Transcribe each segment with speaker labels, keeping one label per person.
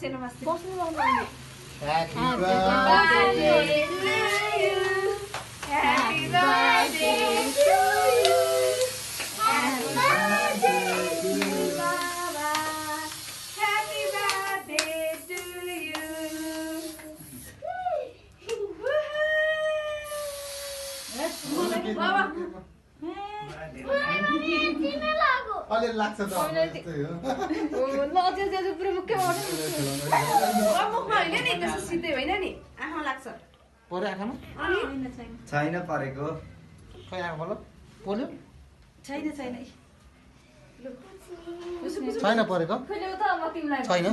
Speaker 1: बसेन बस्नु
Speaker 2: Happy birthday
Speaker 1: to you. Happy birthday to you. Happy birthday to Baba. Happy birthday to you. Baba.
Speaker 2: अलि लाग्छ त त्यस्तै हो
Speaker 1: ल अझै पुरो मुखै मुखमा होइन नि त्यस्तो सिधै होइन नि आँखा लाग्छ
Speaker 2: परे आँखामा
Speaker 3: छैन परेको
Speaker 2: खै आँखा बोल पोल्यो
Speaker 1: छैन छैन
Speaker 2: छैन परेको
Speaker 1: खोइ त म तिमीलाई
Speaker 2: छैन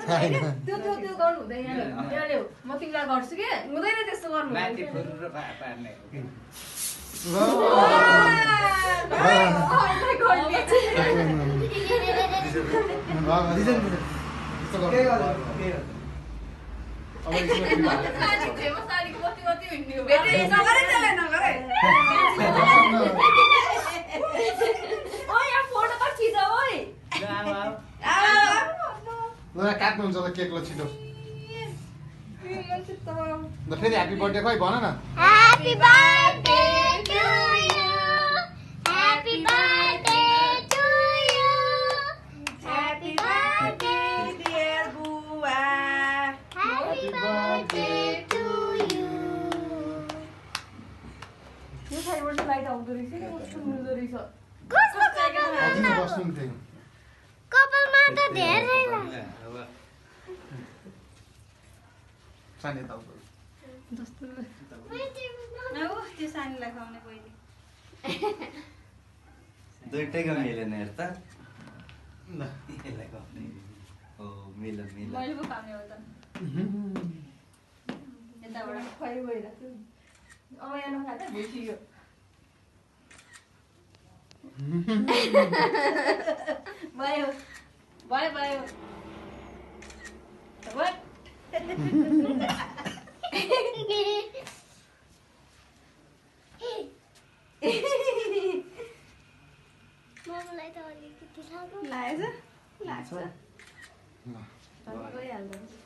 Speaker 2: छैन
Speaker 1: त्यो गर्नु हुँदैन ल्याऊ म तिमीलाई गर्छु के हुँदैन त्यस्तो गर्नु
Speaker 3: माथि फुरुर पार्ने
Speaker 2: काट्नु हुन्छ त केकलाई छिटो फेरि ह्याप्पी बर्थडे खै भन न
Speaker 4: Happy birthday to you. Happy birthday to you. Happy birthday,
Speaker 1: dear बुवा
Speaker 4: happy birthday to you.
Speaker 1: यो साइडबाट लाइट आउँदो रहेछ नि कस्तो मिल्दो रहेछ
Speaker 4: कसको
Speaker 2: अझै बस्नु नि थियो
Speaker 4: कपालमा त धेरै
Speaker 2: सानी ताउको
Speaker 1: जस्तो
Speaker 5: त्यो सानीलाई खुवाउने पहिले
Speaker 3: दुईटैको मिलेन हेर त यसलाई खुवाउने हो मिलन मिलन
Speaker 5: मैले पो खुवाउने हो त यताबाट
Speaker 1: खुवाइ भइरहेको अब यहाँ नखाँदा भेटियो भयो भयो भयो What?
Speaker 4: मलाई त अलिकति लाग्यो
Speaker 1: लाग्छ लाग्छ
Speaker 2: ल
Speaker 1: गइहाल्छ